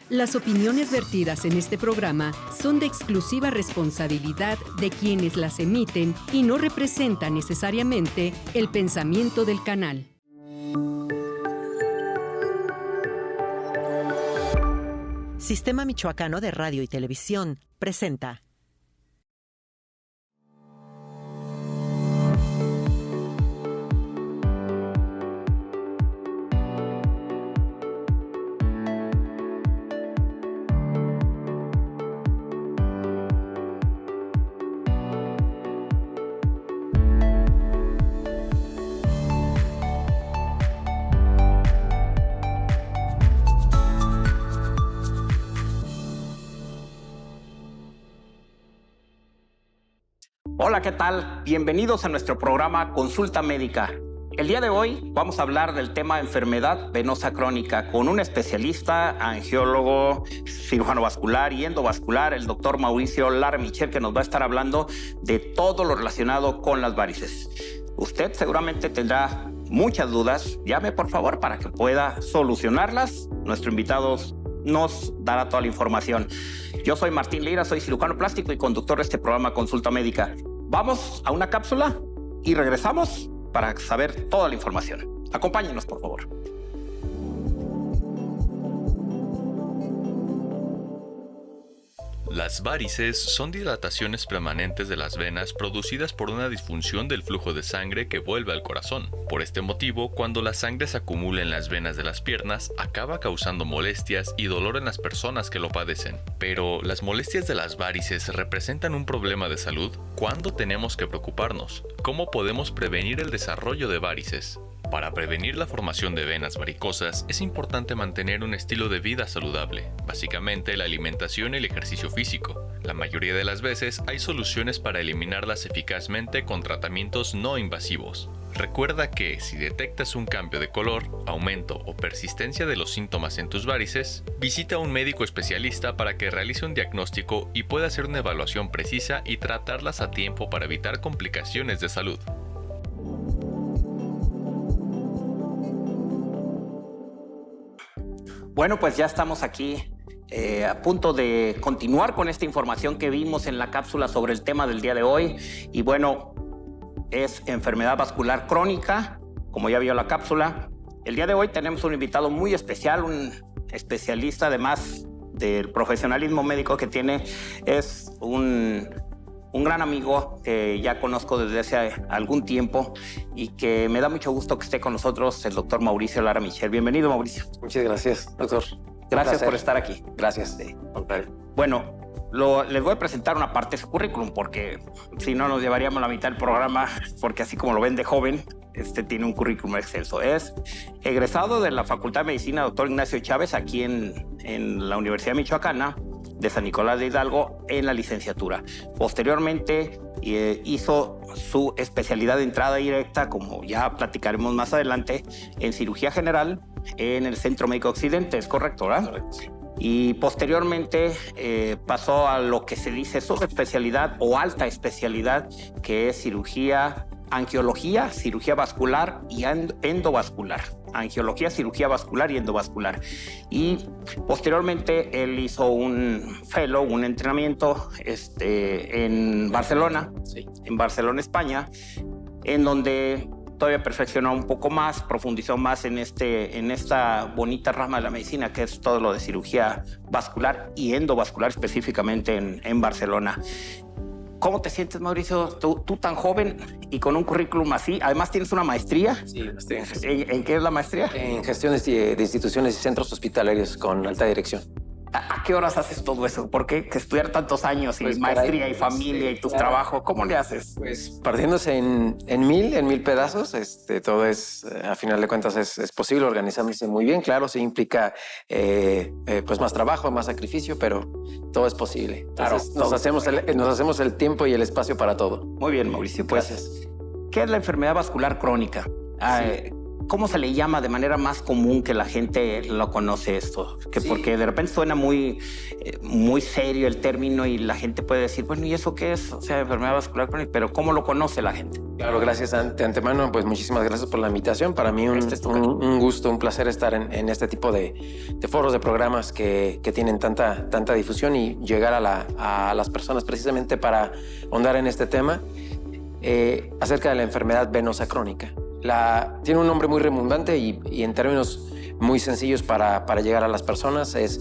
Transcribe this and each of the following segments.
Las opiniones vertidas en este programa son de exclusiva responsabilidad de quienes las emiten y no representan necesariamente el pensamiento del canal. Sistema Michoacano de Radio y Televisión presenta. Hola, ¿qué tal? Bienvenidos a nuestro programa Consulta Médica. El día de hoy vamos a hablar del tema enfermedad venosa crónica con un especialista, angiólogo, cirujano vascular y endovascular, el doctor Mauricio Lara Michel, que nos va a estar hablando de todo lo relacionado con las varices. Usted seguramente tendrá muchas dudas. Llame, por favor, para que pueda solucionarlas. Nuestro invitado nos dará toda la información. Yo soy Martín Lira, soy cirujano plástico y conductor de este programa Consulta Médica. Vamos a una cápsula y regresamos para saber toda la información. Acompáñenos, por favor. Las varices son dilataciones permanentes de las venas producidas por una disfunción del flujo de sangre que vuelve al corazón. Por este motivo, cuando la sangre se acumula en las venas de las piernas, acaba causando molestias y dolor en las personas que lo padecen. Pero, ¿las molestias de las varices representan un problema de salud? ¿Cuándo tenemos que preocuparnos? ¿Cómo podemos prevenir el desarrollo de varices? Para prevenir la formación de venas varicosas es importante mantener un estilo de vida saludable, básicamente la alimentación y el ejercicio físico. La mayoría de las veces hay soluciones para eliminarlas eficazmente con tratamientos no invasivos. Recuerda que si detectas un cambio de color, aumento o persistencia de los síntomas en tus varices, visita a un médico especialista para que realice un diagnóstico y pueda hacer una evaluación precisa y tratarlas a tiempo para evitar complicaciones de salud. Bueno, pues ya estamos aquí a punto de continuar con esta información que vimos en la cápsula sobre el tema del día de hoy. Y bueno, es enfermedad vascular crónica, como ya vio la cápsula. El día de hoy tenemos un invitado muy especial, un especialista, además del profesionalismo médico que tiene. Es un gran amigo que ya conozco desde hace algún tiempo y que me da mucho gusto que esté con nosotros, el doctor Mauricio Lara Michel. Bienvenido, Mauricio. Muchas gracias, doctor. Gracias por estar aquí. Gracias. Bueno, les voy a presentar una parte de su currículum porque si no nos llevaríamos la mitad del programa, porque así como lo ven de joven, tiene un currículum excelso. Es egresado de la Facultad de Medicina Dr. Ignacio Chávez aquí en la Universidad Michoacana de San Nicolás de Hidalgo en la licenciatura. Posteriormente hizo su especialidad de entrada directa, como ya platicaremos más adelante, en cirugía general en el Centro Médico Occidente, ¿es correcto, verdad? Correcto. Y posteriormente pasó a lo que se dice subespecialidad o alta especialidad, que es cirugía, angiología, cirugía vascular y endovascular. Angiología, cirugía vascular y endovascular. Y posteriormente él hizo un fellow, un entrenamiento en Barcelona, Sí. en Barcelona, España, en donde todavía perfeccionó un poco más, profundizó más en esta bonita rama de la medicina, que es todo lo de cirugía vascular y endovascular, específicamente en Barcelona. ¿Cómo te sientes, Mauricio? Tú tan joven y con un currículum así. Además, tienes una maestría. Sí, estoy en gestión. ¿En qué es la maestría? En gestiones de instituciones y centros hospitalarios con alta dirección. ¿A qué horas haces todo eso? ¿Por qué que estudiar tantos años y Pues, maestría caray, y familia y tus claro. trabajos? ¿Cómo le haces? Pues partiéndose en mil pedazos, todo es, a final de cuentas, es posible organizándose muy bien. Claro, sí implica pues más trabajo, más sacrificio, pero todo es posible. Entonces, Claro, nos hacemos el tiempo y el espacio para todo. Muy bien, Mauricio. Pues, Gracias. ¿qué es la enfermedad vascular crónica? ¿cómo se le llama de manera más común que la gente lo conoce esto? Sí. Porque de repente suena muy serio el término y la gente puede decir, bueno, ¿y eso qué es? O sea, enfermedad vascular crónica, pero ¿cómo lo conoce la gente? Claro, gracias de antemano, pues muchísimas gracias por la invitación. Para mí un gusto, un placer estar en este tipo de foros, de programas que tienen tanta difusión y llegar a las personas precisamente para ahondar en este tema acerca de la enfermedad venosa crónica. Tiene un nombre muy redundante y en términos muy sencillos para llegar a las personas es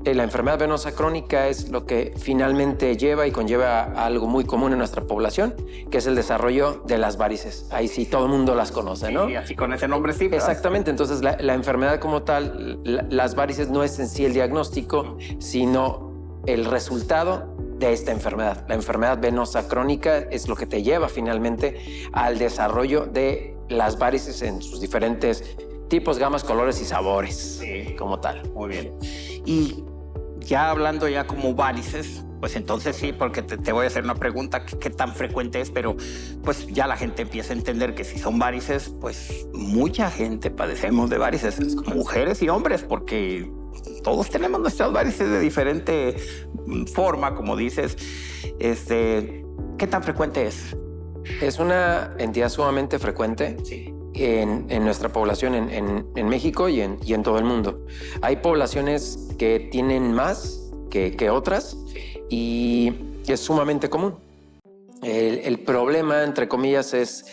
la enfermedad venosa crónica es lo que finalmente lleva y conlleva algo muy común en nuestra población, que es el desarrollo de las varices. Ahí sí todo el mundo las conoce, ¿no? Sí, así con ese nombre sí, ¿verdad? Exactamente, entonces la enfermedad como tal, las varices no es en sí el diagnóstico, sino el resultado de esta enfermedad. La enfermedad venosa crónica es lo que te lleva finalmente al desarrollo de las varices en sus diferentes tipos, gamas, colores y sabores, Sí. como tal. Muy bien. Y ya hablando ya como varices, pues entonces sí, porque te voy a hacer una pregunta, ¿qué tan frecuente es? Pero pues ya la gente empieza a entender que si son varices, pues mucha gente padecemos de varices, mujeres y hombres, porque todos tenemos nuestras varices de diferente forma, como dices. ¿Qué tan frecuente es? Es una entidad sumamente frecuente. Sí. En nuestra población en México y en todo el mundo. Hay poblaciones que tienen más que otras y es sumamente común. El problema, entre comillas, es,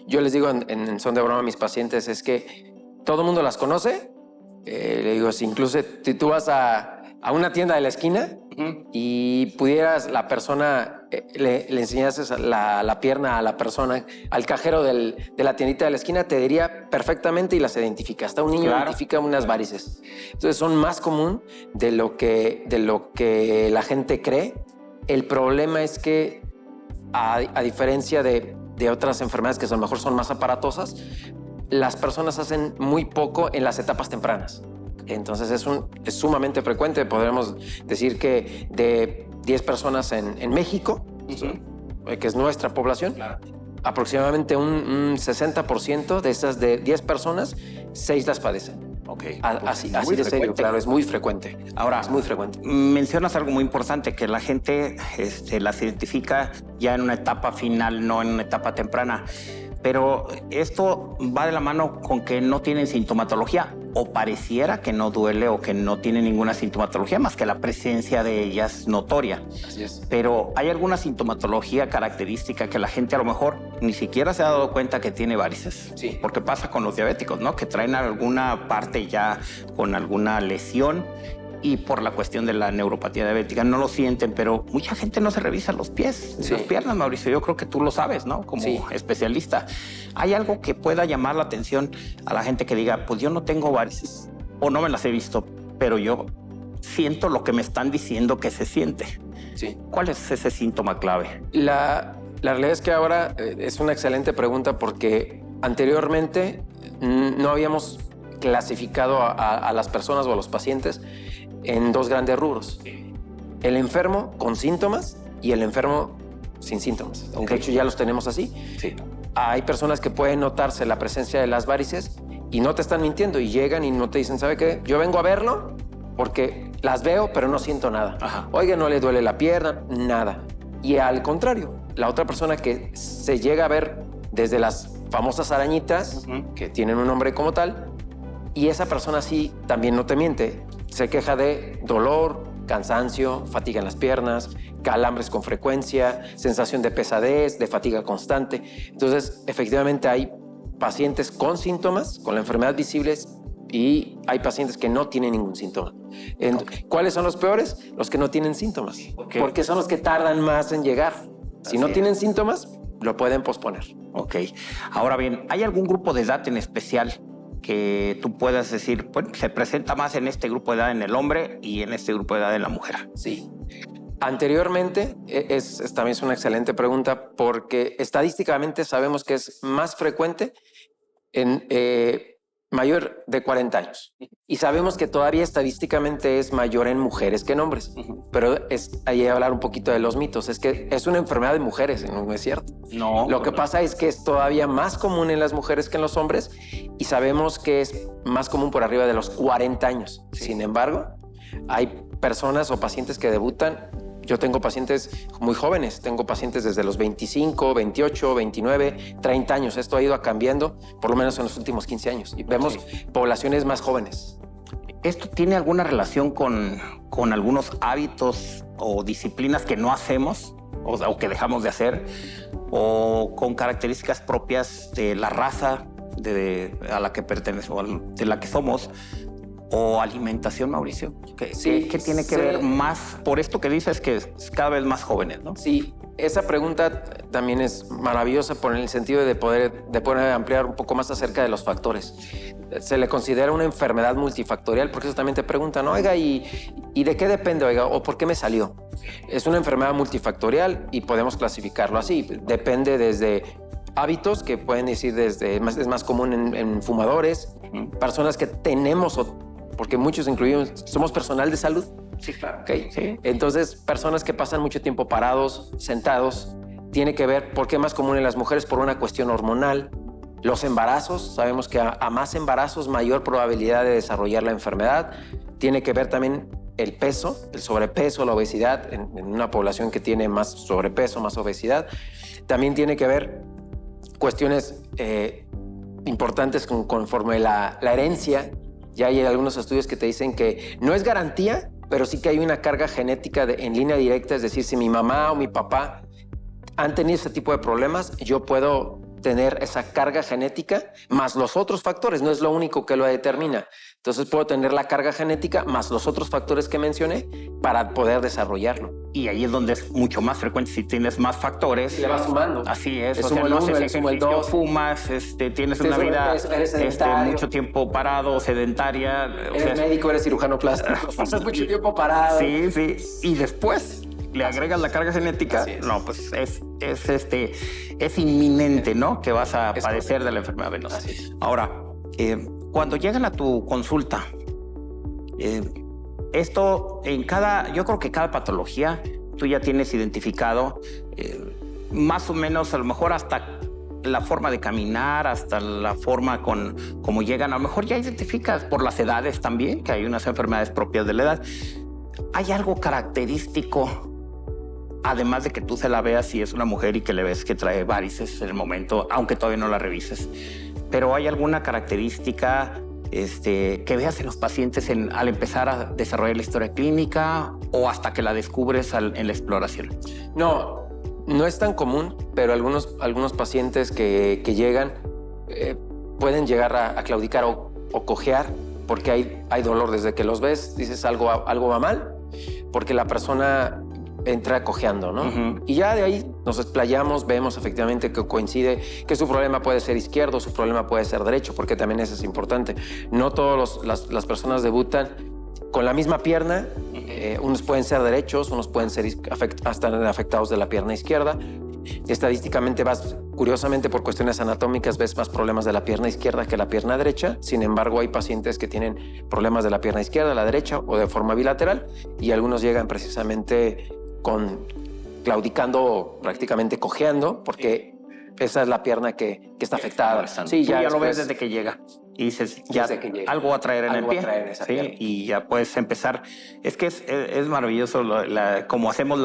yo les digo en son de broma a mis pacientes, es que todo el mundo las conoce. Le digo, si incluso si tú vas a una tienda de la esquina y pudieras la persona, le enseñases la pierna a la persona, al cajero de la tiendita de la esquina, te diría perfectamente y las identifica. Hasta un niño identifica unas varices. Entonces son más común de lo que la gente cree. El problema es que a diferencia de otras enfermedades que a lo mejor son más aparatosas, las personas hacen muy poco en las etapas tempranas. Entonces es sumamente frecuente. Podríamos decir que de 10 personas en México, que es nuestra población, aproximadamente un 60% de esas de 10 personas, 6 las padecen. Okay. Así de serio, claro, es muy frecuente. Ahora, es muy frecuente. Mencionas algo muy importante, que la gente las identifica ya en una etapa final, no en una etapa temprana. Pero esto va de la mano con que no tienen sintomatología o pareciera que no duele o que no tiene ninguna sintomatología más que la presencia de ellas notoria. Así es. Pero hay alguna sintomatología característica que la gente a lo mejor ni siquiera se ha dado cuenta que tiene varices. Sí. Porque pasa con los diabéticos, ¿no? Que traen alguna parte ya con alguna lesión y por la cuestión de la neuropatía diabética no lo sienten, pero mucha gente no se revisa los pies, las piernas, Mauricio. Yo creo que tú lo sabes, ¿no? Como especialista. ¿Hay algo que pueda llamar la atención a la gente que diga, pues yo no tengo varices o no me las he visto, pero yo siento lo que me están diciendo que se siente? Sí. ¿Cuál es ese síntoma clave? La realidad es que ahora es una excelente pregunta porque anteriormente no habíamos clasificado a las personas o a los pacientes en dos grandes rubros. El enfermo con síntomas y el enfermo sin síntomas. De hecho, ya los tenemos así. Sí. Hay personas que pueden notarse la presencia de las varices y no te están mintiendo y llegan y no te dicen, ¿sabe qué? Yo vengo a verlo porque las veo, pero no siento nada. Ajá. Oiga, no le duele la pierna, nada. Y al contrario, la otra persona que se llega a ver desde las famosas arañitas, que tienen un nombre como tal, y esa persona sí también no te miente. Se queja de dolor, cansancio, fatiga en las piernas, calambres con frecuencia, sensación de pesadez, de fatiga constante. Entonces, efectivamente hay pacientes con síntomas, con la enfermedad visibles, y hay pacientes que no tienen ningún síntoma. ¿Cuáles son los peores? Los que no tienen síntomas, porque son los que tardan más en llegar. Si no tienen síntomas, lo pueden posponer. Ok. Ahora bien, ¿hay algún grupo de edad en especial que tú puedas decir, bueno, se presenta más en este grupo de edad en el hombre y en este grupo de edad en la mujer? Sí. Anteriormente, también es una excelente pregunta porque estadísticamente sabemos que es más frecuente mayor de 40 años. Y sabemos que todavía estadísticamente es mayor en mujeres que en hombres. Pero ahí hablar un poquito de los mitos. Es que es una enfermedad de mujeres, no es cierto. No. Lo que pasa es que es todavía más común en las mujeres que en los hombres y sabemos que es más común por arriba de los 40 años. Sin embargo, hay personas o pacientes que debutan. Yo tengo pacientes muy jóvenes, tengo pacientes desde los 25, 28, 29, 30 años. Esto ha ido cambiando por lo menos en los últimos 15 años y vemos poblaciones más jóvenes. ¿Esto tiene alguna relación con algunos hábitos o disciplinas que no hacemos o que dejamos de hacer, o con características propias de la raza a la que pertenecemos, de la que somos? ¿O alimentación, Mauricio? ¿Qué tiene que ver más por esto que dices que es cada vez más jóvenes, ¿no? Sí, esa pregunta también es maravillosa por el sentido de poder ampliar un poco más acerca de los factores. Se le considera una enfermedad multifactorial porque eso también te preguntan, oiga, ¿y de qué depende, oiga? ¿O por qué me salió? Es una enfermedad multifactorial y podemos clasificarlo así. Depende desde hábitos que pueden decir es más común en fumadores, personas que tenemos porque muchos incluimos, somos personal de salud. Sí, claro. Okay. Sí. Entonces, personas que pasan mucho tiempo parados, sentados, tiene que ver por qué es más común en las mujeres por una cuestión hormonal. Los embarazos, sabemos que a más embarazos, mayor probabilidad de desarrollar la enfermedad. Tiene que ver también el peso, el sobrepeso, la obesidad, en una población que tiene más sobrepeso, más obesidad. También tiene que ver cuestiones importantes conforme la herencia. Ya hay algunos estudios que te dicen que no es garantía, pero sí que hay una carga genética en línea directa. Es decir, si mi mamá o mi papá han tenido ese tipo de problemas, yo puedo tener esa carga genética más los otros factores. No es lo único que lo determina. Entonces puedo tener la carga genética más los otros factores que mencioné para poder desarrollarlo. Y ahí es donde es mucho más frecuente. Si tienes más factores, le vas sumando. Así es. Le o sea, sumo el no 1, haces le sumo el ejercicio, 2. fumas, tienes una vida mucho tiempo parado, sedentaria. Eres médico, eres cirujano plástico. Pasas mucho tiempo parado. Sí. Y después le agregas la carga genética. No, pues es inminente, ¿no? Que vas a padecer de la enfermedad venosa. Ahora, cuando llegan a tu consulta, esto yo creo que cada patología tú ya tienes identificado más o menos, a lo mejor hasta la forma de caminar, hasta la forma como llegan. A lo mejor ya identificas por las edades también, que hay unas enfermedades propias de la edad. ¿Hay algo característico, además de que tú se la veas si es una mujer y que le ves que trae varices en el momento, aunque todavía no la revises? Pero ¿hay alguna característica que veas en los pacientes al empezar a desarrollar la historia clínica o hasta que la descubres en la exploración? No es tan común, pero algunos pacientes que llegan pueden llegar a claudicar o cojear porque hay dolor. Desde que los ves, dices algo va mal, porque la persona entra cojeando, ¿no? Y ya de ahí nos explayamos, vemos efectivamente que coincide que su problema puede ser izquierdo, su problema puede ser derecho, porque también eso es importante. No todas las personas debutan con la misma pierna. Unos pueden ser derechos, unos pueden ser hasta afectados de la pierna izquierda. Estadísticamente curiosamente por cuestiones anatómicas ves más problemas de la pierna izquierda que la pierna derecha. Sin embargo, hay pacientes que tienen problemas de la pierna izquierda, la derecha o de forma bilateral, y algunos llegan precisamente claudicando o prácticamente cojeando porque esa es la pierna que está afectada. Sí, ya lo ves desde que llega y dices, ya algo va a traer en el pie. ¿Sí? Y ya puedes empezar. Es que es maravilloso cómo hacemos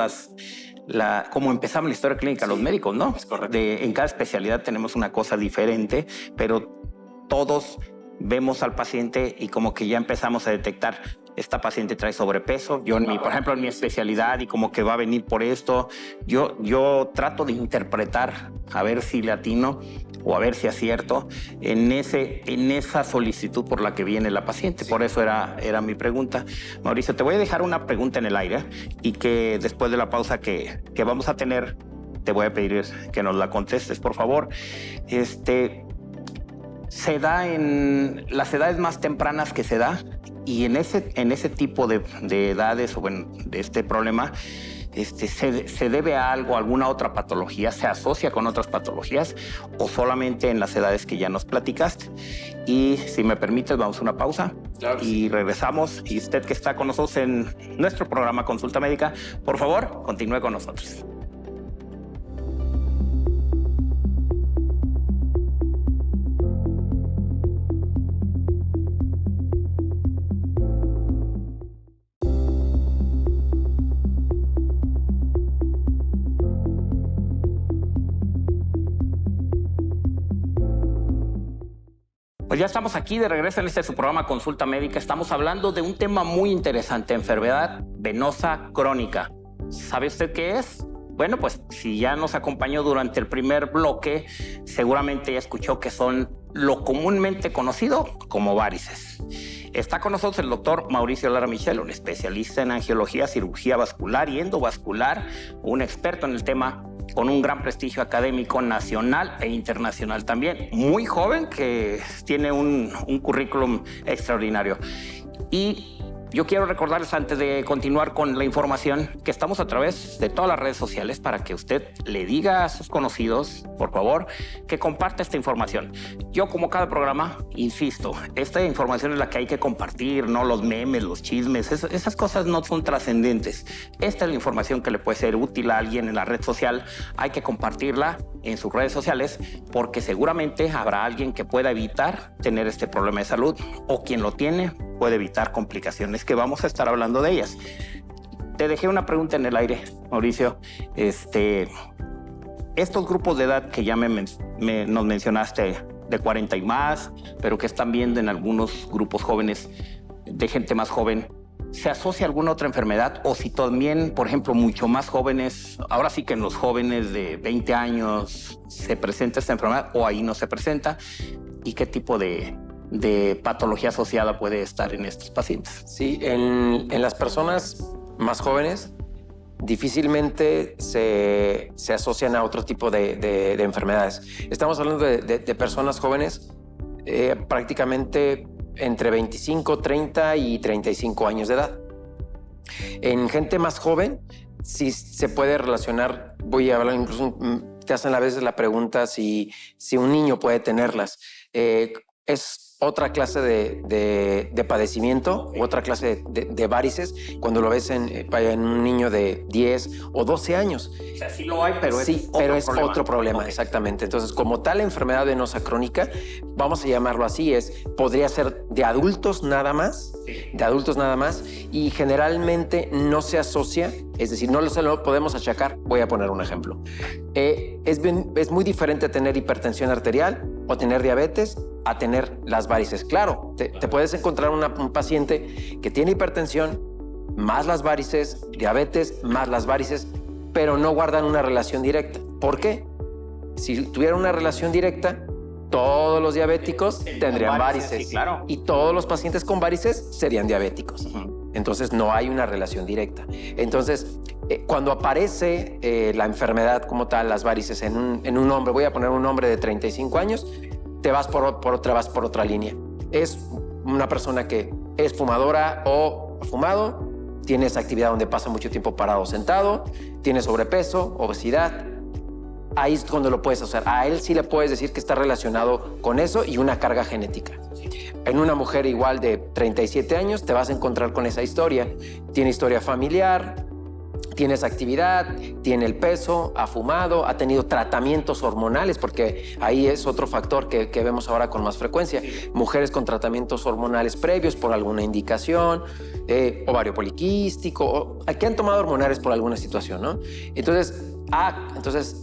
cómo empezamos la historia clínica los médicos, ¿no? Es correcto. En cada especialidad tenemos una cosa diferente, pero todos vemos al paciente y como que ya empezamos a detectar, esta paciente trae sobrepeso. Por ejemplo, en mi especialidad, y como que va a venir por esto, yo trato de interpretar, a ver si le atino o a ver si acierto en esa solicitud por la que viene la paciente. Sí. Por eso era mi pregunta. Mauricio, te voy a dejar una pregunta en el aire y que después de la pausa que vamos a tener, te voy a pedir que nos la contestes, por favor. ¿Se da en las edades más tempranas que se da? Y en ese tipo de edades o bueno, de este problema, ¿se debe a algo, alguna otra patología? ¿Se asocia con otras patologías o solamente en las edades que ya nos platicaste? Y si me permites, vamos a una pausa. Claro. Y regresamos. Y usted que está con nosotros en nuestro programa Consulta Médica, por favor, continúe con nosotros. Pues ya estamos aquí de regreso en su programa Consulta Médica. Estamos hablando de un tema muy interesante, enfermedad venosa crónica. ¿Sabe usted qué es? Bueno, pues si ya nos acompañó durante el primer bloque, seguramente ya escuchó que son lo comúnmente conocido como varices. Está con nosotros el doctor Mauricio Lara Michel, un especialista en angiología, cirugía vascular y endovascular, un experto en el tema, con un gran prestigio académico nacional e internacional también. Muy joven, que tiene un currículum extraordinario. Y yo quiero recordarles, antes de continuar con la información, que estamos a través de todas las redes sociales para que usted le diga a sus conocidos, por favor, que comparta esta información. Yo, como cada programa, insisto, esta información es la que hay que compartir, no los memes, los chismes, esas cosas no son trascendentes. Esta es la información que le puede ser útil a alguien en la red social. Hay que compartirla en sus redes sociales porque seguramente habrá alguien que pueda evitar tener este problema de salud, o quien lo tiene puede evitar complicaciones, que vamos a estar hablando de ellas. Te dejé una pregunta en el aire, Mauricio. Estos grupos de edad que ya nos mencionaste, de 40 y más, pero que están viendo en algunos grupos jóvenes, de gente más joven, ¿se asocia a alguna otra enfermedad? O si también, por ejemplo, mucho más jóvenes, ahora sí que en los jóvenes de 20 años se presenta esta enfermedad o ahí no se presenta, ¿y qué tipo de patología asociada puede estar en estos pacientes? Sí, en las personas más jóvenes difícilmente se asocian a otro tipo de enfermedades. Estamos hablando de personas jóvenes prácticamente entre 25, 30 y 35 años de edad. En gente más joven sí se puede relacionar, voy a hablar incluso, te hacen a veces la pregunta si un niño puede tenerlas. Es otra clase de padecimiento, otra clase de varices, cuando lo ves en un niño de 10 o 12 años. O sea, sí lo hay, pero sí, es otro problema, okay. Exactamente. Entonces, como tal enfermedad venosa crónica, vamos a llamarlo así, podría ser de adultos nada más, y generalmente no se asocia, es decir, no lo podemos achacar. Voy a poner un ejemplo. Es muy diferente tener hipertensión arterial o tener diabetes a tener las varices. Claro, te puedes encontrar un paciente que tiene hipertensión, más las varices, diabetes, más las varices, pero no guardan una relación directa. ¿Por qué? Si tuviera una relación directa, todos los diabéticos tendrían varices. Sí, claro. Y todos los pacientes con varices serían diabéticos. Uh-huh. Entonces no hay una relación directa. Entonces, cuando aparece la enfermedad como tal, las varices en un hombre, voy a poner un hombre de 35 años, te vas por otra línea. Es una persona que es fumadora o ha fumado, tiene esa actividad donde pasa mucho tiempo parado o sentado, tiene sobrepeso, obesidad. Ahí es cuando lo puedes hacer. A él sí le puedes decir que está relacionado con eso y una carga genética. En una mujer igual de 37 años te vas a encontrar con esa historia. Tiene historia familiar, tiene esa actividad, tiene el peso, ha fumado, ha tenido tratamientos hormonales, porque ahí es otro factor que vemos ahora con más frecuencia. Mujeres con tratamientos hormonales previos por alguna indicación, ovario poliquístico, que han tomado hormonales por alguna situación, ¿no? Entonces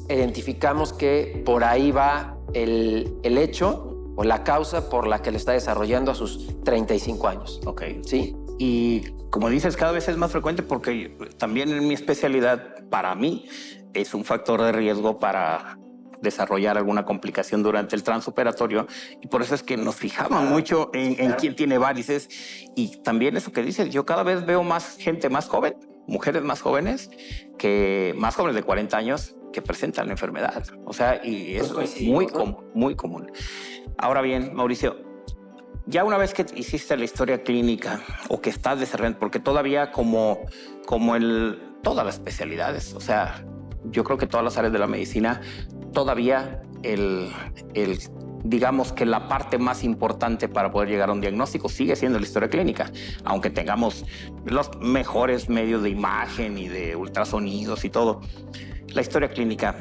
identificamos que por ahí va el hecho o la causa por la que le está desarrollando a sus 35 años. Ok. ¿Sí? Y como dices, cada vez es más frecuente porque también en mi especialidad, para mí, es un factor de riesgo para desarrollar alguna complicación durante el transoperatorio, y por eso es que nos fijamos mucho en quién tiene varices. Y también eso que dices, yo cada vez veo más gente más joven, mujeres más jóvenes de 40 años que presentan la enfermedad. O sea, y eso es muy común. Ahora bien, Mauricio, Ya una vez que hiciste la historia clínica o que estás desarrollando, porque todavía todas las especialidades, o sea, yo creo que todas las áreas de la medicina, todavía digamos que la parte más importante para poder llegar a un diagnóstico sigue siendo la historia clínica, aunque tengamos los mejores medios de imagen y de ultrasonidos y todo. La historia clínica,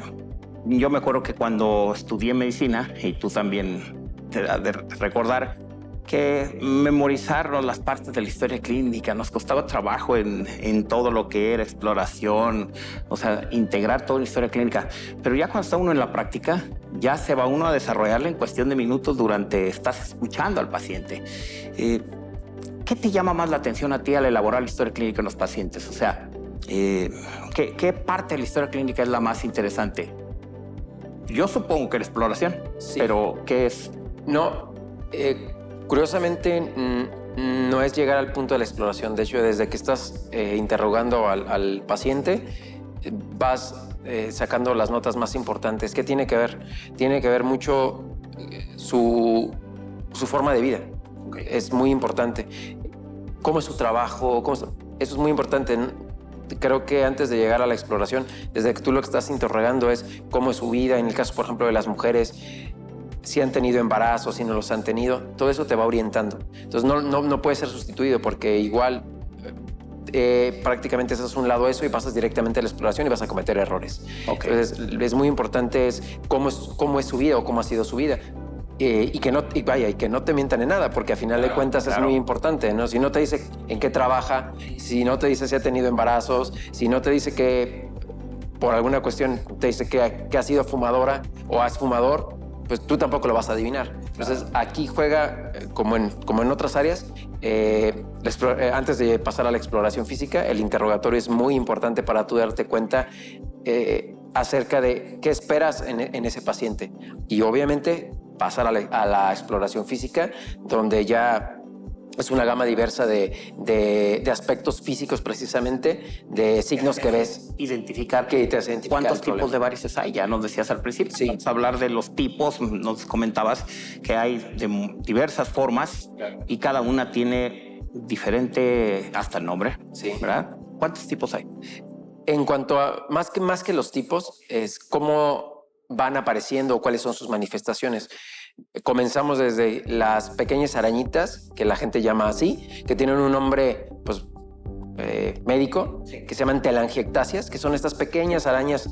yo me acuerdo que cuando estudié medicina, y tú también te has de recordar, que memorizar las partes de la historia clínica nos costaba trabajo en todo lo que era exploración, o sea, integrar toda la historia clínica. Pero ya cuando está uno en la práctica, ya se va uno a desarrollarla en cuestión de minutos estás escuchando al paciente. ¿Qué te llama más la atención a ti al elaborar la historia clínica en los pacientes? O sea, ¿qué parte de la historia clínica es la más interesante? Yo supongo que la exploración, sí. Pero ¿qué es? No, curiosamente no es llegar al punto de la exploración. De hecho, desde que estás interrogando al paciente, vas sacando las notas más importantes. ¿Qué tiene que ver? Tiene que ver mucho su forma de vida. Okay. Es muy importante. ¿Cómo es su trabajo? Eso es muy importante. Creo que antes de llegar a la exploración, desde que tú lo que estás interrogando es cómo es su vida. En el caso, por ejemplo, de las mujeres, si han tenido embarazos, si no los han tenido, todo eso te va orientando. Entonces no puede ser sustituido, porque igual prácticamente haces un lado eso y pasas directamente a la exploración y vas a cometer errores. Okay. Entonces es muy importante cómo es su vida o cómo ha sido su vida. Y que no te mientan en nada, porque a final de cuentas es muy importante, ¿no? Si no te dice en qué trabaja, si no te dice si ha tenido embarazos, si no te dice que por alguna cuestión te dice que ha sido fumadora o es fumador, pues tú tampoco lo vas a adivinar. Entonces aquí juega, como en otras áreas, antes de pasar a la exploración física, el interrogatorio es muy importante para tú darte cuenta acerca de qué esperas en ese paciente. Y obviamente pasar a la exploración física, donde ya es una gama diversa de aspectos físicos, precisamente, de signos que ves. Identificar que te hace identificar cuántos tipos de varices hay. Ya nos decías al principio. Sí. Vamos a hablar de los tipos. Nos comentabas que hay de diversas formas, claro, y cada una tiene diferente hasta el nombre. Sí. ¿Verdad? ¿Cuántos tipos hay? En cuanto a más que los tipos, es cómo van apareciendo o cuáles son sus manifestaciones. Comenzamos desde las pequeñas arañitas, que la gente llama así, que tienen un nombre pues, médico, que se llaman telangiectasias, que son estas pequeñas arañas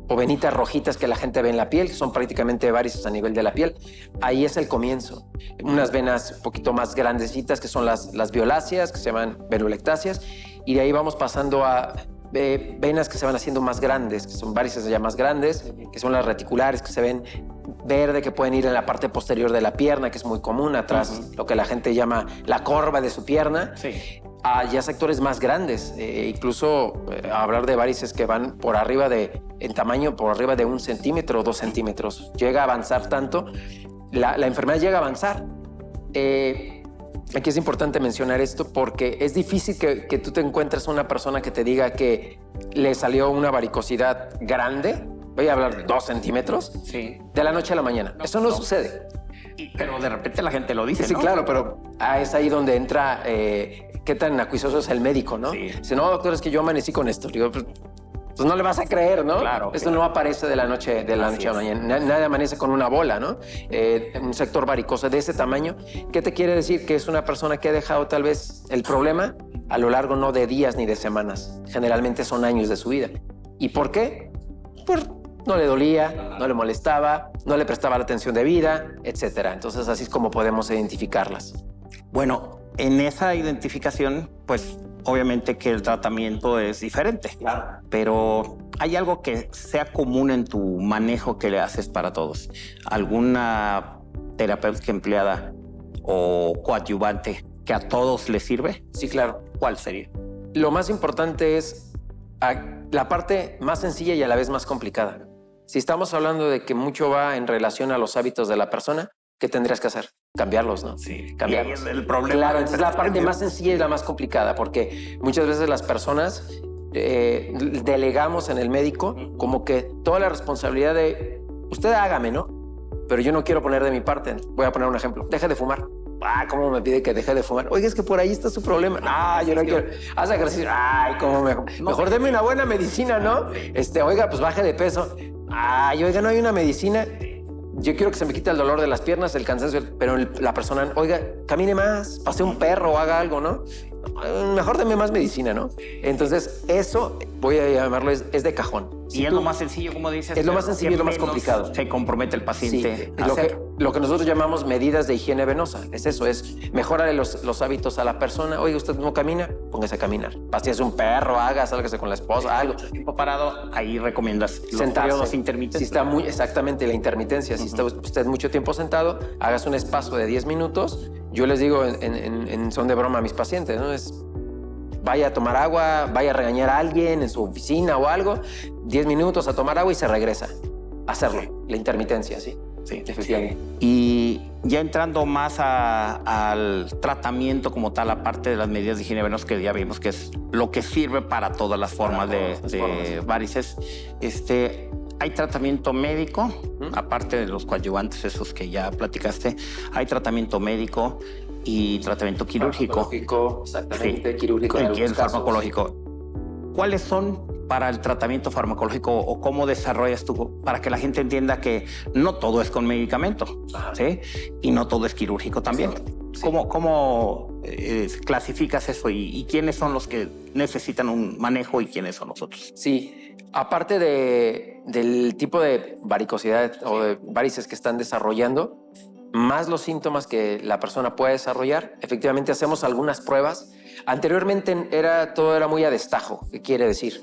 o venitas rojitas que la gente ve en la piel, que son prácticamente varices a nivel de la piel. Ahí es el comienzo. Unas venas un poquito más grandecitas, que son las violáceas, que se llaman venulectasias, y de ahí vamos pasando a venas que se van haciendo más grandes, que son varices ya más grandes, que son las reticulares, que se ven verde, que pueden ir en la parte posterior de la pierna, que es muy común, atrás, lo que la gente llama la corva de su pierna. Sí. Ya sectores más grandes, incluso hablar de varices que van por arriba en tamaño, por arriba de 1 centímetro o 2 centímetros. Llega a avanzar tanto, la enfermedad llega a avanzar. Aquí es importante mencionar esto porque es difícil que tú te encuentres una persona que te diga que le salió una varicosidad grande, voy a hablar 2 centímetros, sí, de la noche a la mañana. Eso no sucede. Pero de repente la gente lo dice, sí, ¿no? Claro, pero es ahí donde entra qué tan acuicioso es el médico, ¿no? Sí. Dice, no, doctor, es que yo amanecí con esto. Digo, pues no le vas a creer, ¿no? Claro. Esto no aparece de la noche a la mañana. Nadie amanece con una bola, ¿no? Un sector varicoso de ese tamaño. ¿Qué te quiere decir? Que es una persona que ha dejado tal vez el problema a lo largo no de días ni de semanas. Generalmente son años de su vida. ¿Y por qué? No le dolía, no le molestaba, no le prestaba la atención debida, etcétera. Entonces así es como podemos identificarlas. Bueno, en esa identificación, pues obviamente que el tratamiento es diferente. Claro. Pero ¿hay algo que sea común en tu manejo que le haces para todos? ¿Alguna terapéutica empleada o coadyuvante que a todos les sirve? Sí, claro. ¿Cuál sería? Lo más importante es la parte más sencilla y a la vez más complicada. Si estamos hablando de que mucho va en relación a los hábitos de la persona, ¿qué tendrías que hacer? Cambiarlos, ¿no? Sí, cambiarlos. Y ahí es el problema. Claro, entonces la parte más sencilla y la más complicada, porque muchas veces las personas delegamos en el médico como que toda la responsabilidad de usted hágame, ¿no? pero yo no quiero poner de mi parte. Voy a poner un ejemplo. Deje de fumar. ¿Cómo me pide que deje de fumar? Oiga, es que por ahí está su problema. Yo no quiero. Haz ejercicio. ¿Cómo mejor deme una buena medicina, ¿no? Oiga, pues baje de peso. Oiga, no hay una medicina. Yo quiero que se me quite el dolor de las piernas, el cansancio, pero la persona, oiga, camine más, pase un perro o haga algo, ¿no? Mejor deme más medicina, ¿no? Entonces, eso, voy a llamarlo, es de cajón. Y es lo más sencillo, como dices. Es lo más sencillo y lo más complicado. Se compromete el paciente a hacer. Lo que nosotros llamamos medidas de higiene venosa. Es eso, es mejorar los hábitos a la persona. Oye, usted no camina, póngase a caminar. Pasease un perro, sálgase con la esposa, algo. Tiempo parado, ahí recomiendas los sentarse. periodos intermitentes. Si está exactamente, la intermitencia. Si está usted mucho tiempo sentado, hagas un espacio de 10 minutos. Yo les digo en son de broma a mis pacientes, ¿no? Vaya a tomar agua, vaya a regañar a alguien en su oficina o algo, 10 minutos a tomar agua y se regresa a hacerlo. La intermitencia, sí, efectivamente. Y ya entrando más al tratamiento como tal, aparte de las medidas de higiene venosa que ya vimos que es lo que sirve para todas las formas de varices, hay tratamiento médico, aparte de los coadyuvantes esos que ya platicaste, hay tratamiento médico y tratamiento quirúrgico. Exactamente, quirúrgico. Y el farmacológico. ¿Cuáles son para el tratamiento farmacológico o cómo desarrollas tú para que la gente entienda que no todo es con medicamento, ¿sí? Y no todo es quirúrgico también? Sí. ¿Cómo clasificas eso y quiénes son los que necesitan un manejo y quiénes son los otros? Sí, aparte del tipo de varicosidad o de varices que están desarrollando, más los síntomas que la persona puede desarrollar, efectivamente hacemos algunas pruebas. Anteriormente todo era muy a destajo, ¿qué quiere decir?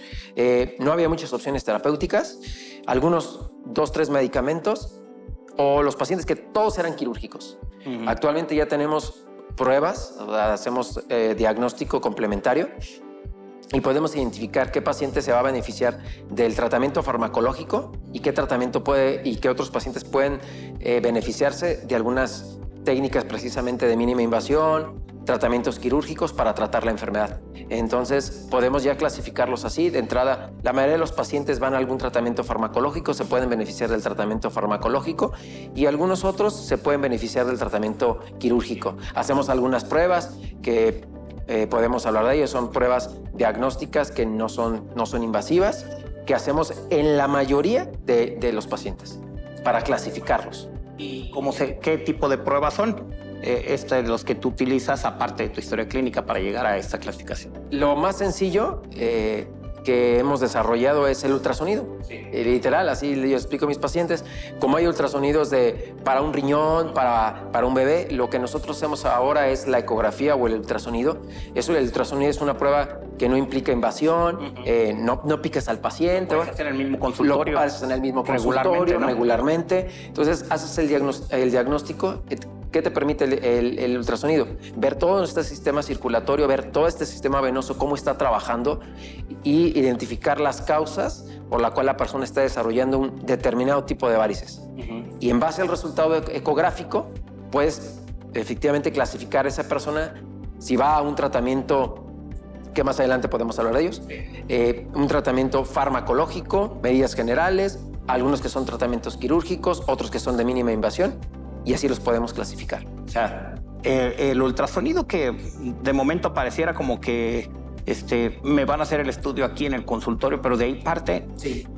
No había muchas opciones terapéuticas, algunos 2, 3 medicamentos o los pacientes que todos eran quirúrgicos. Actualmente ya tenemos pruebas, hacemos diagnóstico complementario y podemos identificar qué paciente se va a beneficiar del tratamiento farmacológico y qué tratamiento y qué otros pacientes pueden beneficiarse de algunas técnicas precisamente de mínima invasión, tratamientos quirúrgicos para tratar la enfermedad. Entonces podemos ya clasificarlos así. De entrada, la mayoría de los pacientes van a algún tratamiento farmacológico, se pueden beneficiar del tratamiento farmacológico y algunos otros se pueden beneficiar del tratamiento quirúrgico. Hacemos algunas pruebas que podemos hablar de ellos, son pruebas diagnósticas que no son invasivas, que hacemos en la mayoría de los pacientes para clasificarlos. ¿Y qué tipo de pruebas son? Los que tú utilizas aparte de tu historia clínica para llegar a esta clasificación. Lo más sencillo que hemos desarrollado es el ultrasonido. Literal, así yo explico a mis pacientes. Como hay ultrasonidos para un riñón, para un bebé, lo que nosotros hacemos ahora es la ecografía o el ultrasonido. El ultrasonido es una prueba que no implica invasión, no piques al paciente. Lo haces en el mismo consultorio. Lo haces en el mismo consultorio, regularmente. Entonces, haces el diagnóstico. ¿Qué te permite el ultrasonido? Ver todo este sistema circulatorio, ver todo este sistema venoso, cómo está trabajando y identificar las causas por la cual la persona está desarrollando un determinado tipo de varices. Y en base al resultado ecográfico, puedes efectivamente clasificar a esa persona si va a un tratamiento, que más adelante podemos hablar de ellos, un tratamiento farmacológico, medidas generales, algunos que son tratamientos quirúrgicos, otros que son de mínima invasión. Y así los podemos clasificar. O sea, el ultrasonido que de momento pareciera como que me van a hacer el estudio aquí en el consultorio, pero de ahí parte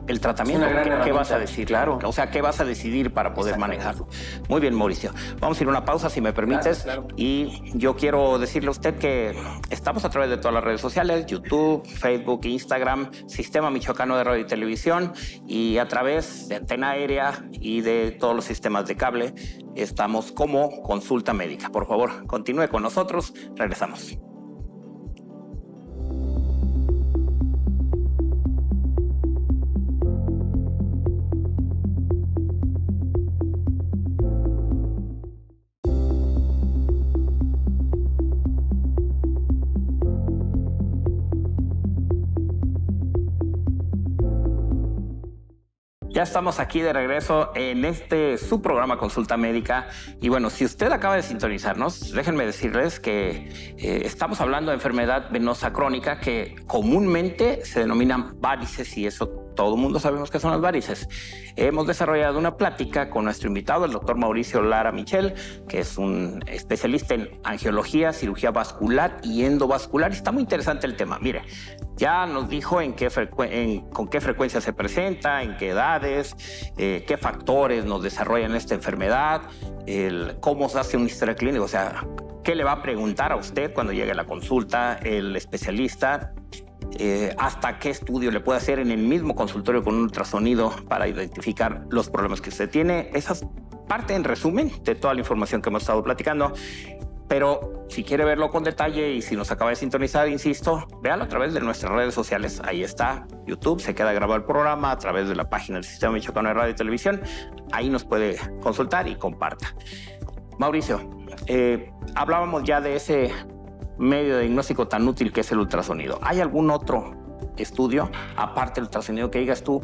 el tratamiento. ¿Qué vas a decir? Claro. O sea, ¿qué vas a decidir para poder manejarlo? Muy bien, Mauricio. Vamos a ir a una pausa, si me permites. Claro. Y yo quiero decirle a usted que estamos a través de todas las redes sociales, YouTube, Facebook, Instagram, Sistema Michoacano de Radio y Televisión, y a través de Antena Aérea y de todos los sistemas de cable. Estamos como Consulta Médica. Por favor, continúe con nosotros. Regresamos. Ya estamos aquí de regreso en su programa Consulta Médica. Y bueno, si usted acaba de sintonizarnos, déjenme decirles que estamos hablando de enfermedad venosa crónica que comúnmente se denominan varices y eso todo el mundo sabemos qué son las varices. Hemos desarrollado una plática con nuestro invitado, el doctor Mauricio Lara Michel, que es un especialista en angiología, cirugía vascular y endovascular. Está muy interesante el tema. Mire, ya nos dijo con qué frecuencia se presenta, en qué edades, qué factores nos desarrollan esta enfermedad, cómo se hace una historia clínica, o sea, qué le va a preguntar a usted cuando llegue a la consulta el especialista, hasta qué estudio le puede hacer en el mismo consultorio con un ultrasonido para identificar los problemas que usted tiene. Esa es parte, en resumen, de toda la información que hemos estado platicando. Pero si quiere verlo con detalle y si nos acaba de sintonizar, insisto, véalo a través de nuestras redes sociales. Ahí está YouTube, se queda grabado el programa a través de la página del Sistema Michoacano de Radio y Televisión. Ahí nos puede consultar y comparta. Mauricio, hablábamos ya de ese medio de diagnóstico tan útil que es el ultrasonido. ¿Hay algún otro estudio, aparte del ultrasonido, que digas tú?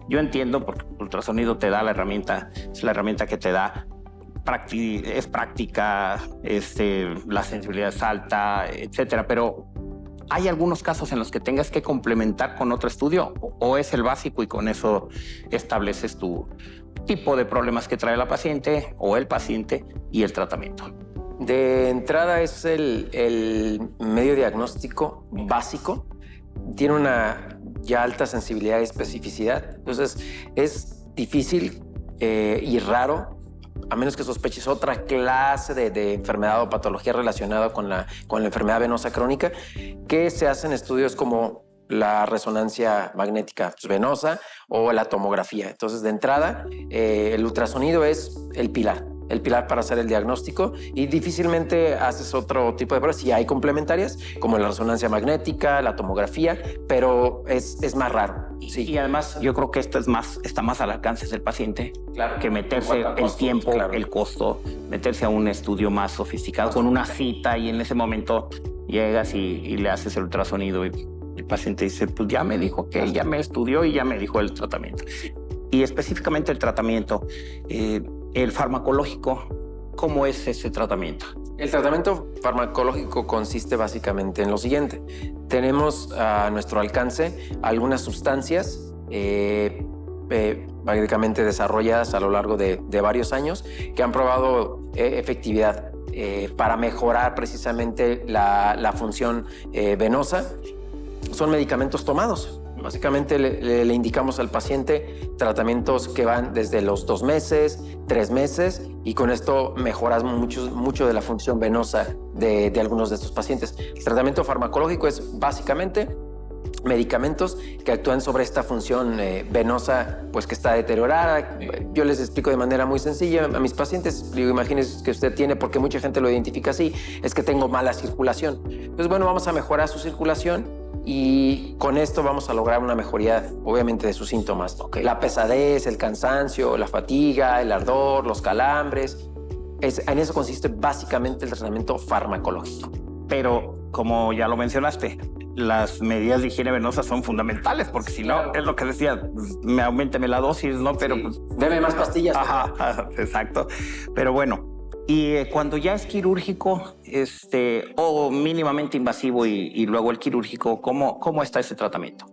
Yo entiendo, porque el ultrasonido te da la herramienta, es la herramienta que te da, es práctica, la sensibilidad es alta, etcétera, pero ¿hay algunos casos en los que tengas que complementar con otro estudio o es el básico y con eso estableces tu tipo de problemas que trae la paciente o el paciente y el tratamiento? De entrada es el medio diagnóstico básico. Tiene una ya alta sensibilidad y especificidad. Entonces es difícil y raro, a menos que sospeches otra clase de enfermedad o patología relacionada con la enfermedad venosa crónica, que se hacen estudios como la resonancia magnética venosa o la tomografía. Entonces, de entrada, el ultrasonido es el pilar para hacer el diagnóstico, y difícilmente haces otro tipo de pruebas. Sí hay complementarias, como la resonancia magnética, la tomografía, pero es más raro. Sí. Y además yo creo que esto está más al alcance del paciente, claro, que meterse el tiempo, claro, el costo, meterse a un estudio más sofisticado con una cita, y en ese momento llegas y le haces el ultrasonido y el paciente dice, pues ya me dijo que ya me estudió y ya me dijo el tratamiento. Y específicamente el tratamiento, el farmacológico, ¿cómo es ese tratamiento? El tratamiento farmacológico consiste básicamente en lo siguiente. Tenemos a nuestro alcance algunas sustancias prácticamente desarrolladas a lo largo de varios años que han probado efectividad para mejorar precisamente la función venosa. Son medicamentos tomados. Básicamente le indicamos al paciente tratamientos que van desde los 2 meses, 3 meses, y con esto mejoras mucho de la función venosa de algunos de estos pacientes. El tratamiento farmacológico es básicamente medicamentos que actúan sobre esta función venosa, pues que está deteriorada. Yo les explico de manera muy sencilla a mis pacientes, digo, imagínense que usted tiene, porque mucha gente lo identifica así, es que tengo mala circulación. Pues bueno, vamos a mejorar su circulación y con esto vamos a lograr una mejoría, obviamente, de sus síntomas. Okay. La pesadez, el cansancio, la fatiga, el ardor, los calambres. En eso consiste básicamente el tratamiento farmacológico. Pero, como ya lo mencionaste, las medidas de higiene venosa son fundamentales, porque si no, es lo que decía, auménteme la dosis, ¿no? Pero, sí, pues, deme más pastillas. Ajá, exacto. Pero bueno, y cuando ya es quirúrgico, o mínimamente invasivo y luego el quirúrgico, ¿cómo está ese tratamiento?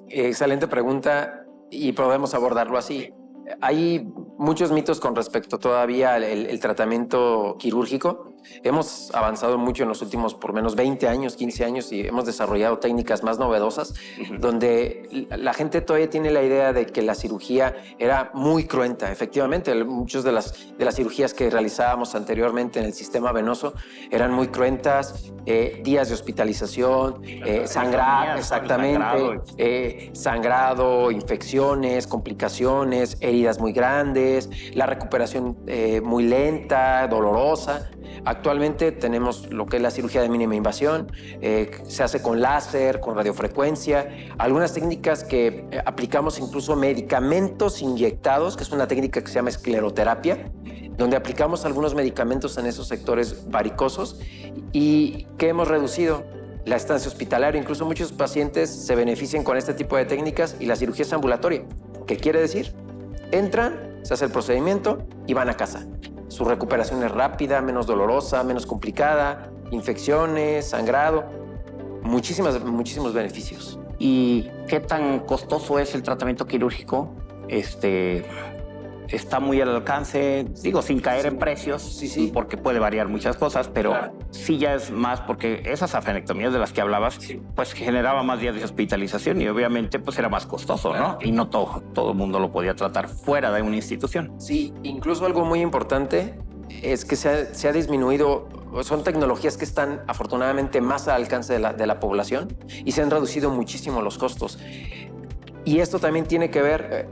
Excelente pregunta, y podemos abordarlo así. Hay muchos mitos con respecto todavía al tratamiento quirúrgico. Hemos avanzado mucho en los últimos por menos 20 años, 15 años, y hemos desarrollado técnicas más novedosas, donde la gente todavía tiene la idea de que la cirugía era muy cruenta. Efectivamente, muchas de las cirugías que realizábamos anteriormente en el sistema venoso eran muy cruentas, días de hospitalización, sangrado, exactamente, sangrado, infecciones, complicaciones, heridas muy grandes, la recuperación muy lenta, dolorosa. Actualmente tenemos lo que es la cirugía de mínima invasión, se hace con láser, con radiofrecuencia, algunas técnicas que aplicamos, incluso medicamentos inyectados, que es una técnica que se llama escleroterapia, donde aplicamos algunos medicamentos en esos sectores varicosos y que hemos reducido la estancia hospitalaria. Incluso muchos pacientes se benefician con este tipo de técnicas, y la cirugía es ambulatoria. ¿Qué quiere decir? Entran, se hace el procedimiento y van a casa. Su recuperación es rápida, menos dolorosa, menos complicada, infecciones, sangrado, muchísimos beneficios. ¿Y qué tan costoso es el tratamiento quirúrgico? Está muy al alcance, digo, sin caer en precios, porque puede variar muchas cosas, pero sí ya es más, porque esas afenectomías de las que hablabas, pues generaba más días de hospitalización y obviamente pues era más costoso, ¿no? Y no todo el mundo lo podía tratar fuera de una institución. Sí, incluso algo muy importante es que se ha disminuido, son tecnologías que están afortunadamente más al alcance de la población y se han reducido muchísimo los costos. Y esto también tiene que ver,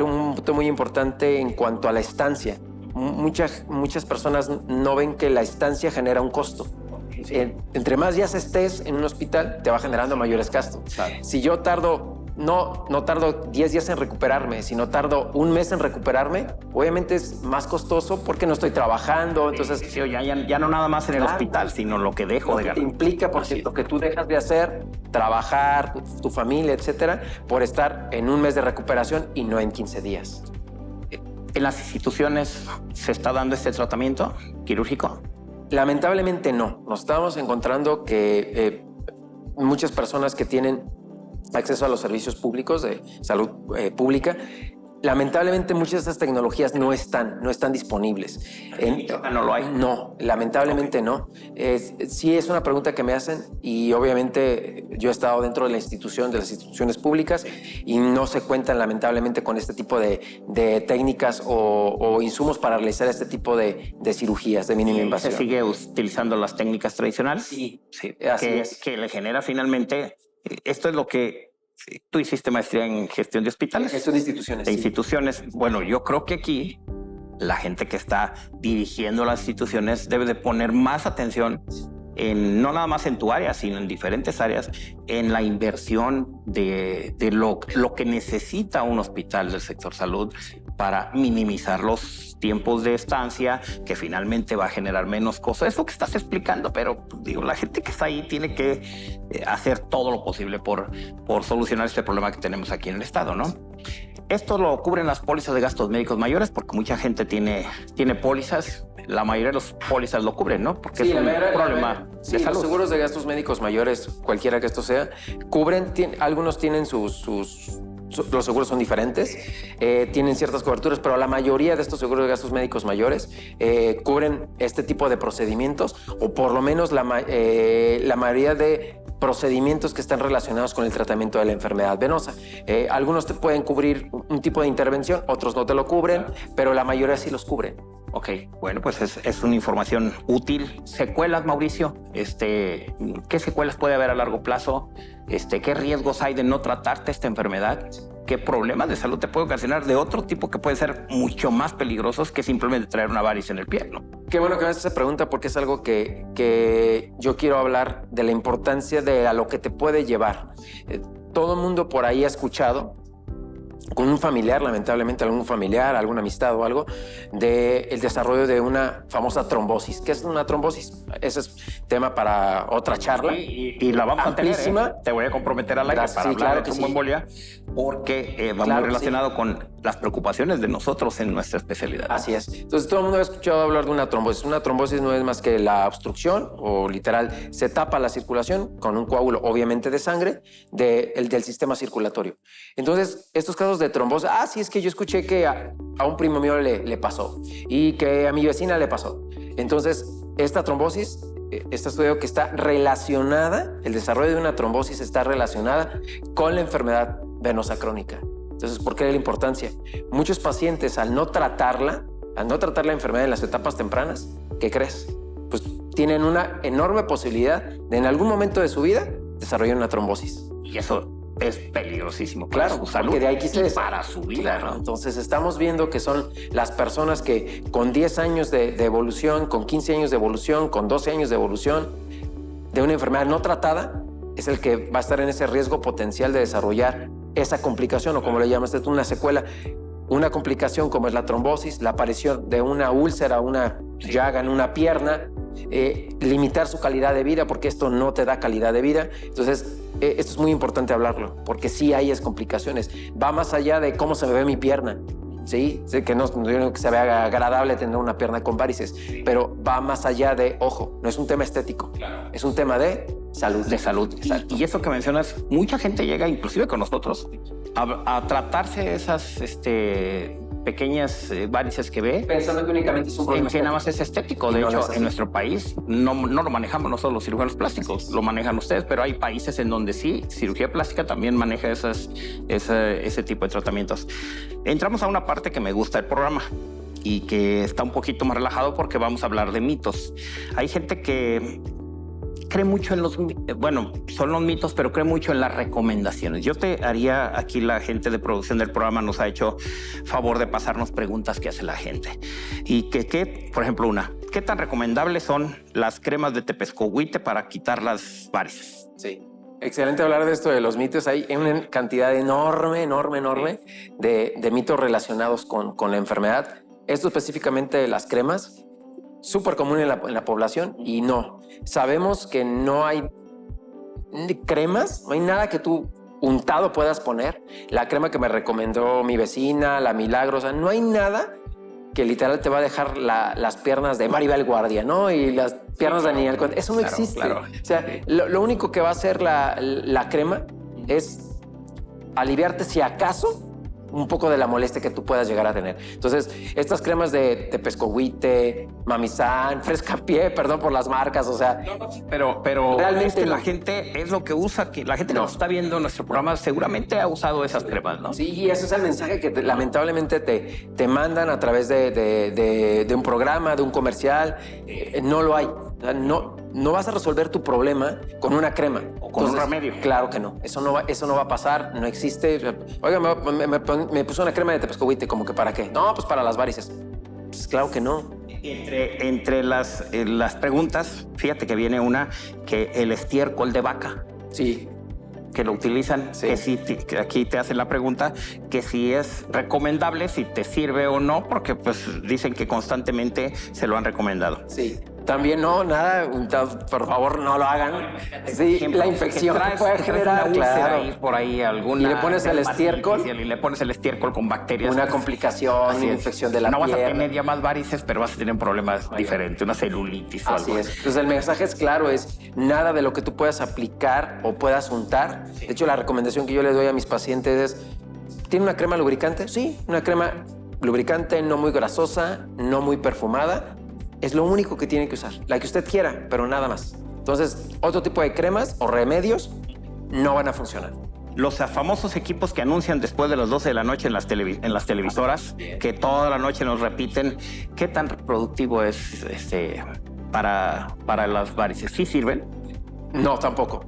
un punto muy importante en cuanto a la estancia. Muchas personas no ven que la estancia genera un costo. Entre más días estés en un hospital, te va generando mayores gastos. Claro. Si yo no tardo 10 días en recuperarme, sino tardo un mes en recuperarme, obviamente es más costoso porque no estoy trabajando. Entonces, ya no nada más en el hospital, sino lo que dejo de ganar. Implica, porque lo que tú dejas de hacer, trabajar, tu familia, etcétera, por estar en un mes de recuperación y no en 15 días. ¿En las instituciones se está dando este tratamiento quirúrgico? Lamentablemente no. Nos estamos encontrando que muchas personas que tienen acceso a los servicios públicos de salud pública, lamentablemente muchas de estas tecnologías no están disponibles. ¿No lo hay? No, lamentablemente no. Sí es una pregunta que me hacen y obviamente yo he estado dentro de las instituciones públicas y no se cuentan lamentablemente con este tipo de técnicas o insumos para realizar este tipo de cirugías de mínima invasión. ¿Se sigue utilizando las técnicas tradicionales? Sí, así es. Que le genera finalmente... Esto es lo que tú hiciste, maestría en gestión de hospitales. Gestión de instituciones. De instituciones. Bueno, yo creo que aquí la gente que está dirigiendo las instituciones debe de poner más atención no nada más en tu área, sino en diferentes áreas, en la inversión de lo que necesita un hospital del sector salud para minimizar los tiempos de estancia, que finalmente va a generar menos cosas. Es lo que estás explicando, pero digo, la gente que está ahí tiene que hacer todo lo posible por solucionar este problema que tenemos aquí en el estado, ¿no? Esto lo cubren las pólizas de gastos médicos mayores, porque mucha gente tiene pólizas. La mayoría de los pólizas lo cubren, ¿no? Porque es un problema de salud. Los seguros de gastos médicos mayores, cualquiera que esto sea, cubren. Algunos tienen los seguros son diferentes, tienen ciertas coberturas, pero la mayoría de estos seguros de gastos médicos mayores cubren este tipo de procedimientos, o por lo menos la mayoría de procedimientos que están relacionados con el tratamiento de la enfermedad venosa. Algunos te pueden cubrir un tipo de intervención, otros no te lo cubren, pero la mayoría sí los cubren. Ok, bueno, pues es una información útil. ¿Secuelas, Mauricio? ¿Qué secuelas puede haber a largo plazo? ¿Qué riesgos hay de no tratarte esta enfermedad? ¿Qué problemas de salud te puede ocasionar de otro tipo que pueden ser mucho más peligrosos que simplemente traer una varice en el pie, ¿no? Qué bueno que me haces esa pregunta, porque es algo que yo quiero hablar de la importancia de a lo que te puede llevar. Todo el mundo por ahí ha escuchado, con un familiar, lamentablemente algún familiar, alguna amistad o algo, del desarrollo de una famosa trombosis. ¿Qué es una trombosis? Ese es tema para otra charla. Y la vamos amplísima. A tener, Te voy a comprometer al aire para hablar de tromboembolia, porque va muy relacionado con las preocupaciones de nosotros en nuestra especialidad. Así es. Entonces, todo el mundo ha escuchado hablar de una trombosis. Una trombosis no es más que la obstrucción, o literal, se tapa la circulación con un coágulo, obviamente de sangre, del sistema circulatorio. Entonces, estos casos de trombosis, sí, es que yo escuché que a un primo mío le pasó y que a mi vecina le pasó. Entonces, esta trombosis, está estudiado que está relacionada, el desarrollo de una trombosis está relacionada con la enfermedad venosa crónica. Entonces, ¿por qué la importancia? Muchos pacientes, al no tratar la enfermedad en las etapas tempranas, ¿qué crees? Pues tienen una enorme posibilidad de en algún momento de su vida desarrollar una trombosis. Y eso es peligrosísimo para su salud, porque de ahí quise para su vida, ¿no? Entonces estamos viendo que son las personas que con 10 años de evolución, con 15 años de evolución, con 12 años de evolución de una enfermedad no tratada, es el que va a estar en ese riesgo potencial de desarrollar esa complicación, o como le llamas tú, una secuela. Una complicación como es la trombosis, la aparición de una úlcera, una llaga en una pierna, limitar su calidad de vida, porque esto no te da calidad de vida. Entonces, esto es muy importante hablarlo, porque sí hay complicaciones. Va más allá de cómo se me ve mi pierna. Sí, sé que no digo que se vea agradable tener una pierna con varices, pero va más allá de, ojo, no es un tema estético, claro. Es un tema de salud. De salud. Y eso que mencionas, mucha gente llega, inclusive con nosotros, a tratarse esas pequeñas varices que ve. Pensando que únicamente es un problema que nada más es estético. De hecho, en nuestro país no lo manejamos nosotros los cirujanos plásticos, lo manejan ustedes, pero hay países en donde sí, cirugía plástica también maneja ese tipo de tratamientos. Entramos a una parte que me gusta del programa y que está un poquito más relajado porque vamos a hablar de mitos. Hay gente que cree mucho en los... Bueno, son los mitos, pero cree mucho en las recomendaciones. Yo te haría... Aquí la gente de producción del programa nos ha hecho favor de pasarnos preguntas que hace la gente. Y por ejemplo, ¿qué tan recomendables son las cremas de tepezcohuite para quitar las varices? Sí. Excelente hablar de esto de los mitos. Hay una cantidad enorme de mitos relacionados con la enfermedad. Esto específicamente de las cremas, súper común en la población y no. Sabemos que no hay cremas, no hay nada que tú untado puedas poner. La crema que me recomendó mi vecina, la Milagro, o sea, no hay nada que literal te va a dejar las piernas de Maribel Guardia, ¿no? Y las piernas de Daniel. Eso no existe. Claro. O sea, lo único que va a hacer la crema es aliviarte, si acaso, un poco de la molestia que tú puedas llegar a tener. Entonces, estas cremas de tepezcohuite, Mamizán, Frescapié, perdón por las marcas, o sea... Pero realmente la gente es lo que usa, que la gente que nos está viendo nuestro programa seguramente ha usado esas cremas, ¿no? Sí, y ese es el mensaje que lamentablemente te mandan a través de un programa, de un comercial. No lo hay. O sea, no vas a resolver tu problema con una crema. O con un remedio. Claro que no. Eso no va a pasar. No existe. Oiga, me puso una crema de tepezcohuite. ¿Cómo que para qué? No, pues para las varices. Pues claro que no. Entre las preguntas, fíjate que viene una que el estiércol de vaca. Sí. Que lo utilizan, sí. Que aquí te hacen la pregunta que si es recomendable, si te sirve o no, porque pues dicen que constantemente se lo han recomendado. Sí. También no, nada, por favor no lo hagan. Sí, ejemplo, la infección puede generar, claro. Por ahí alguna... Y le pones el estiércol. Y le pones el estiércol con bacterias. Una complicación, una infección de la piel. No vas a tener ya más varices, pero vas a tener problemas diferentes, una celulitis o algo. Así es. Entonces el mensaje es claro, es nada de lo que tú puedas aplicar o puedas untar. De hecho, la recomendación que yo le doy a mis pacientes es, ¿tiene una crema lubricante? Sí, una crema lubricante, no muy grasosa, no muy perfumada. Es lo único que tiene que usar, la que usted quiera, pero nada más. Entonces, otro tipo de cremas o remedios no van a funcionar. Los famosos equipos que anuncian después de las 12 de la noche en las televisoras, que toda la noche nos repiten, ¿qué tan productivo es para las varices? ¿Sí sirven? No, tampoco.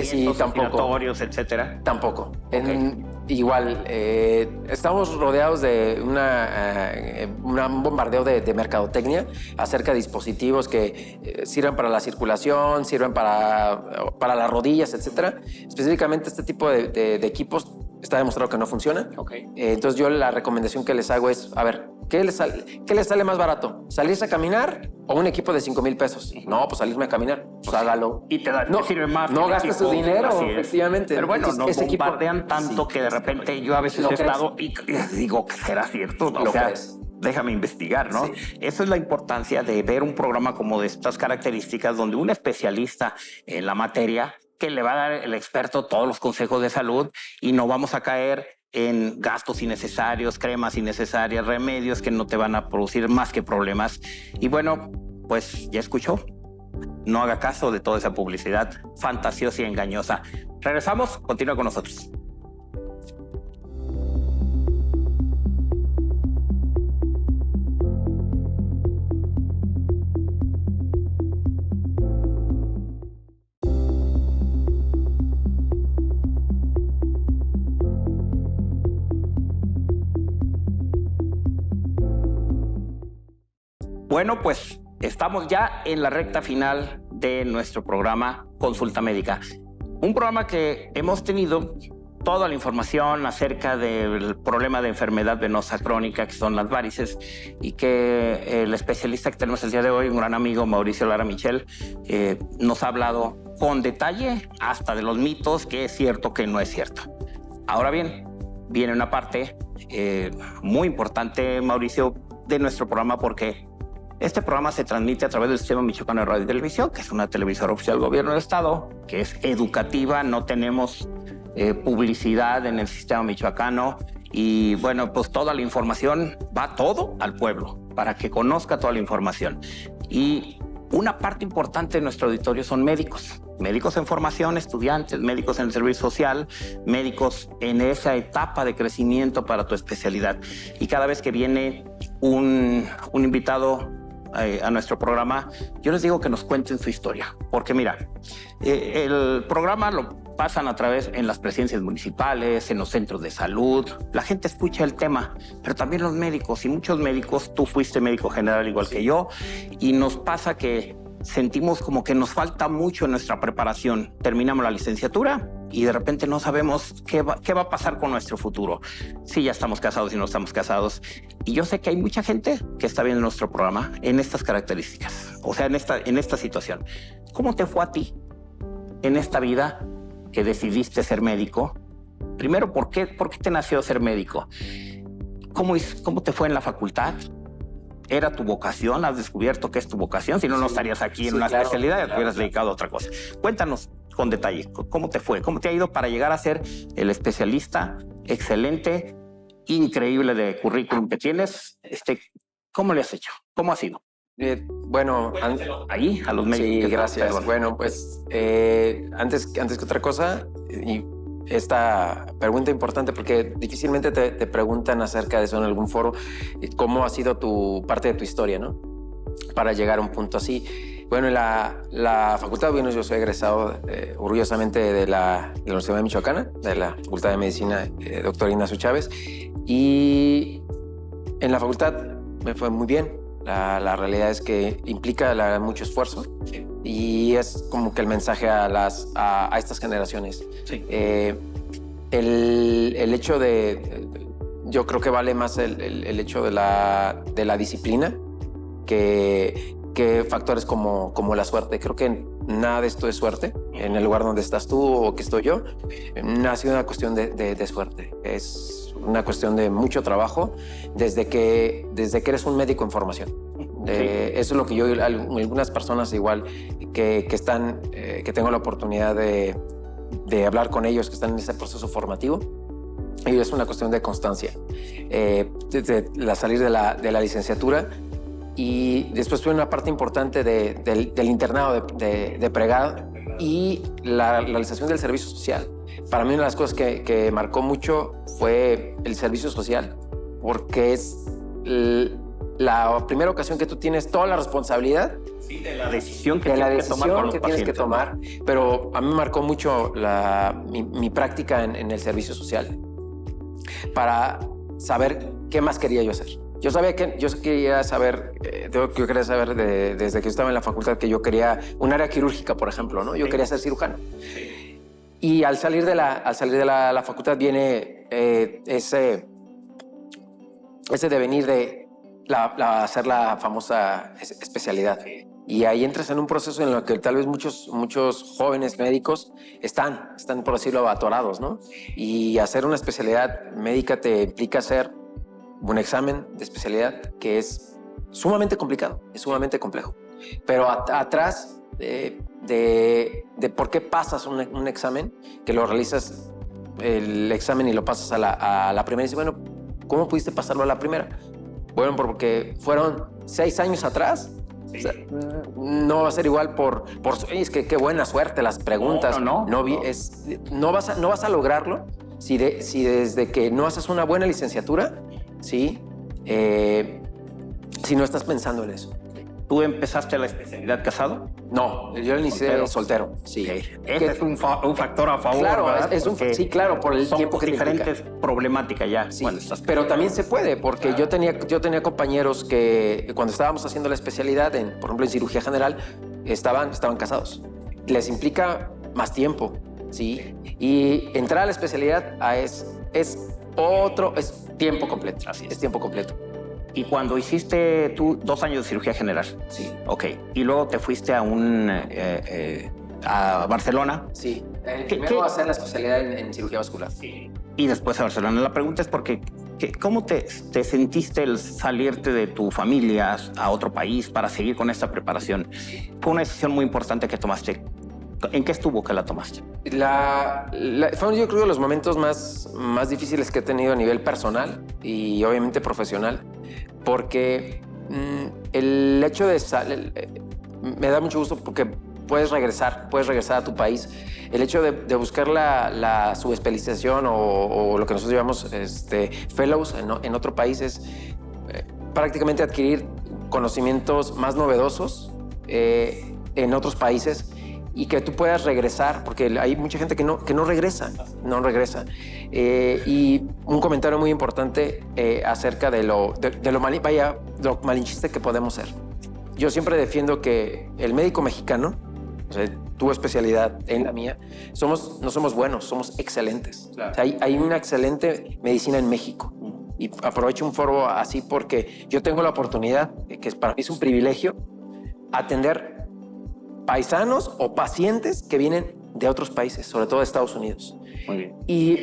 Sí, tampoco. Etcétera. Tampoco. Okay. Igual, estamos rodeados de un bombardeo de mercadotecnia acerca de dispositivos que sirven para la circulación, sirven para las rodillas, etcétera. Específicamente este tipo de equipos está demostrado que no funciona. Okay. Entonces yo la recomendación que les hago es, a ver, ¿qué les sale más barato? ¿Salirse a caminar o un equipo de 5,000 pesos? No, pues salirme a caminar, pues hágalo. Y te sirve más. No gastes tu dinero, efectivamente. Pero bueno, nos bombardean tanto que de repente yo a veces he estado y digo que será cierto. O sea, déjame investigar, ¿no? Sí. Esa es la importancia de ver un programa como de estas características donde un especialista en la materia que le va a dar el experto todos los consejos de salud y no vamos a caer en gastos innecesarios, cremas innecesarias, remedios que no te van a producir más que problemas. Y bueno, pues ya escuchó. No haga caso de toda esa publicidad fantasiosa y engañosa. Regresamos, continúa con nosotros. Bueno, pues estamos ya en la recta final de nuestro programa Consulta Médica. Un programa que hemos tenido toda la información acerca del problema de enfermedad venosa crónica, que son las varices, y que el especialista que tenemos el día de hoy, un gran amigo, Mauricio Lara Michel, nos ha hablado con detalle hasta de los mitos, que es cierto, que no es cierto. Ahora bien, viene una parte muy importante, Mauricio, de nuestro programa, porque Este programa se transmite a través del Sistema Michoacano de Radio y Televisión, que es una televisora oficial del gobierno del estado, que es educativa, no tenemos publicidad en el Sistema Michoacano y bueno, pues toda la información va todo al pueblo para que conozca toda la información. Y una parte importante de nuestro auditorio son médicos. Médicos en formación, estudiantes, médicos en el servicio social, médicos en esa etapa de crecimiento para tu especialidad. Y cada vez que viene un invitado a nuestro programa, yo les digo que nos cuenten su historia. Porque mira, el programa lo pasan a través en las presidencias municipales, en los centros de salud. La gente escucha el tema, pero también los médicos. Y muchos médicos, tú fuiste médico general igual que yo, y nos pasa que sentimos como que nos falta mucho en nuestra preparación. Terminamos la licenciatura y de repente no sabemos qué va a pasar con nuestro futuro. Sí, ya estamos casados y no estamos casados. Y yo sé que hay mucha gente que está viendo nuestro programa en estas características, o sea, en esta situación. ¿Cómo te fue a ti en esta vida que decidiste ser médico? Primero, ¿por qué te nació ser médico? ¿Cómo te fue en la facultad? ¿Era tu vocación? ¿Has descubierto que es tu vocación? Si no, no estarías aquí en una especialidad, te hubieras dedicado a otra cosa. Cuéntanos con detalle, ¿cómo te fue? ¿Cómo te ha ido para llegar a ser el especialista excelente, increíble de currículum que tienes? ¿Cómo le has hecho? ¿Cómo ha sido? Bueno, ahí a los médicos. Sí, gracias. Bueno, pues antes que otra cosa, y esta pregunta importante porque difícilmente te preguntan acerca de eso en algún foro, cómo ha sido parte de tu historia, ¿no? Para llegar a un punto así. Bueno, en la Facultad de Vinos yo soy egresado orgullosamente de la Universidad de Michoacana, de la Facultad de Medicina, doctor Ignacio Chávez, y en la facultad me fue muy bien. La realidad es que implica mucho esfuerzo y es como que el mensaje a estas generaciones. Sí. El hecho yo creo que vale más el hecho de la disciplina que factores como la suerte. Creo que nada de esto es suerte. En el lugar donde estás tú o que estoy yo, no ha sido una cuestión de suerte. Es una cuestión de mucho trabajo desde que eres un médico en formación. Sí. Eso es lo que yo, algunas personas igual que tengo la oportunidad de hablar con ellos, que están en ese proceso formativo, y es una cuestión de constancia. Desde salir de la licenciatura, y después tuve una parte importante del internado de pregrado y la realización del servicio social. Para mí una de las cosas que marcó mucho fue el servicio social, porque es la primera ocasión que tú tienes toda la responsabilidad, sí, de la decisión que tienes que tomar. Pero a mí me marcó mucho mi práctica en el servicio social para saber qué más quería yo hacer. Yo quería saber desde que yo estaba en la facultad que yo quería un área quirúrgica, por ejemplo, ¿no? Yo quería ser cirujano. Sí. Y al salir de la facultad viene ese devenir de hacer la famosa especialidad. Y ahí entras en un proceso en el que tal vez muchos jóvenes médicos están, por decirlo, atorados, ¿no? Y hacer una especialidad médica te implica hacer un examen de especialidad que es sumamente complicado, es sumamente complejo. Pero atrás de por qué pasas un examen, que lo realizas el examen y lo pasas a la primera, y dices, bueno, ¿cómo pudiste pasarlo a la primera? Bueno, porque fueron 6 años atrás. Sí. O sea, no va a ser igual por es que qué buena suerte las preguntas. No vas a lograrlo si desde que no haces una buena licenciatura, ¿sí? Si no estás pensando en eso. ¿Tú empezaste la especialidad casado? No, yo inicié soltero. Sí. Ese es un factor a favor. Claro, sí, claro, por el tiempo que diferentes problemáticas ya. Sí, pero también se puede, porque yo tenía compañeros que cuando estábamos haciendo la especialidad, por ejemplo, en cirugía general, estaban casados. Les implica más tiempo, ¿sí? Y entrar a la especialidad es tiempo completo. Así es tiempo completo. Y cuando hiciste tú 2 años de cirugía general, sí, ok, y luego te fuiste a Barcelona. Sí, primero a hacer la especialidad en cirugía vascular. Sí. Y después a Barcelona. La pregunta es porque ¿Cómo te sentiste el salirte de tu familia a otro país para seguir con esta preparación? Fue una decisión muy importante que tomaste. ¿En qué estuvo que la tomaste? Fueron, yo creo, los momentos más difíciles que he tenido a nivel personal y obviamente profesional, porque el hecho de me da mucho gusto porque puedes regresar a tu país. El hecho de buscar la subespecialización o lo que nosotros llamamos fellows en otro país es prácticamente adquirir conocimientos más novedosos en otros países y que tú puedas regresar, porque hay mucha gente que no regresa. Y un comentario muy importante acerca de lo malinchista que podemos ser. Yo siempre defiendo que el médico mexicano, o sea, tu especialidad en la mía, no somos buenos, somos excelentes. Claro. O sea, hay una excelente medicina en México. Y aprovecho un foro así porque yo tengo la oportunidad, que para mí es un privilegio, atender paisanos o pacientes que vienen de otros países, sobre todo de Estados Unidos. Muy bien. Y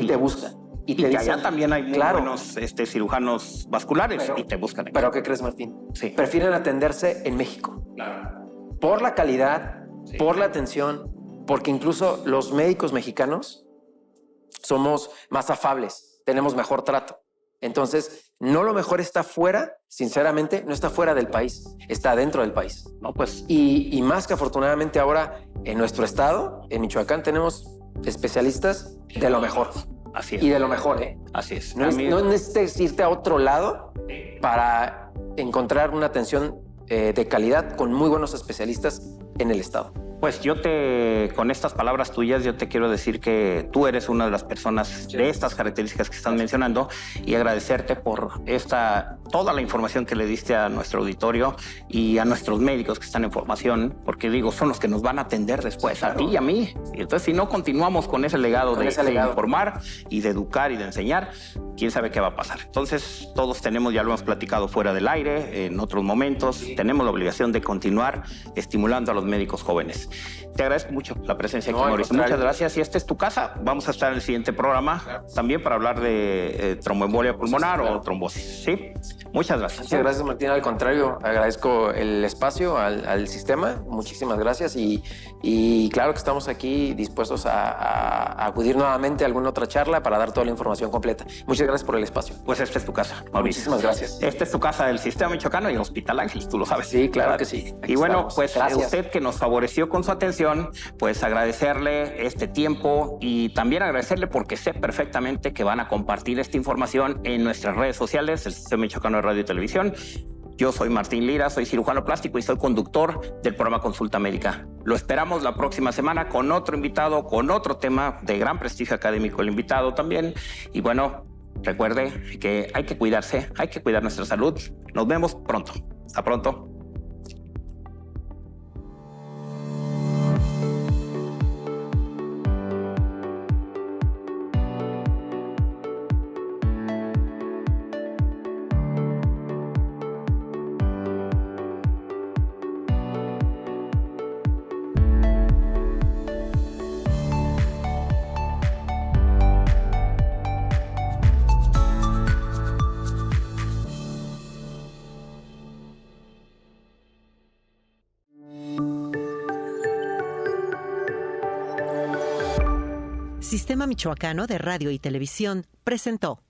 te buscan. Y te que dicen, allá también hay muy claro, buenos cirujanos vasculares y te buscan aquí. ¿Pero qué crees, Martín? Sí. Prefieren atenderse en México. Claro. Por la calidad, sí, por la atención, porque incluso los médicos mexicanos somos más afables, tenemos mejor trato. Entonces, no lo mejor está fuera, sinceramente, no está fuera del país, está dentro del país. No, pues. Y más que afortunadamente ahora en nuestro estado, en Michoacán, tenemos especialistas de lo mejor. Así es. Y de lo mejor, ¿eh? Así es. No necesitas irte a otro lado para encontrar una atención de calidad con muy buenos especialistas en el estado. Pues con estas palabras tuyas, yo te quiero decir que tú eres una de las personas de estas características que están mencionando y agradecerte por toda la información que le diste a nuestro auditorio y a nuestros médicos que están en formación, porque digo, son los que nos van a atender después, a ti y a mí. Y entonces, si no continuamos con ese legado de informar y de educar y de enseñar, quién sabe qué va a pasar. Entonces, todos tenemos, ya lo hemos platicado fuera del aire, en otros momentos, tenemos la obligación de continuar estimulando a los médicos jóvenes. Te agradezco mucho la presencia aquí, Mauricio. Muchas gracias. Y esta es tu casa. Vamos a estar en el siguiente programa también para hablar de tromboembolia pulmonar o trombosis. ¿Sí? Muchas gracias. Muchas gracias, Martín. Al contrario, agradezco el espacio al sistema. Muchísimas gracias. Y claro que estamos aquí dispuestos a acudir nuevamente a alguna otra charla para dar toda la información completa. Muchas gracias por el espacio. Pues esta es tu casa, Mauricio. Muchísimas gracias. Esta es tu casa del Sistema Michoacano y el Hospital Ángeles, tú lo sabes. Sí, claro que sí. Aquí y bueno, estamos. Pues gracias. Usted que nos favoreció con su atención, pues agradecerle este tiempo y también agradecerle porque sé perfectamente que van a compartir esta información en nuestras redes sociales, el Sistema Michoacano de Radio y Televisión. Yo soy Martín Lira, soy cirujano plástico y soy conductor del programa Consulta Médica. Lo esperamos la próxima semana con otro invitado, con otro tema de gran prestigio académico, el invitado también. Y bueno, recuerde que hay que cuidarse, hay que cuidar nuestra salud. Nos vemos pronto. Hasta pronto. Sistema Michoacano de Radio y Televisión presentó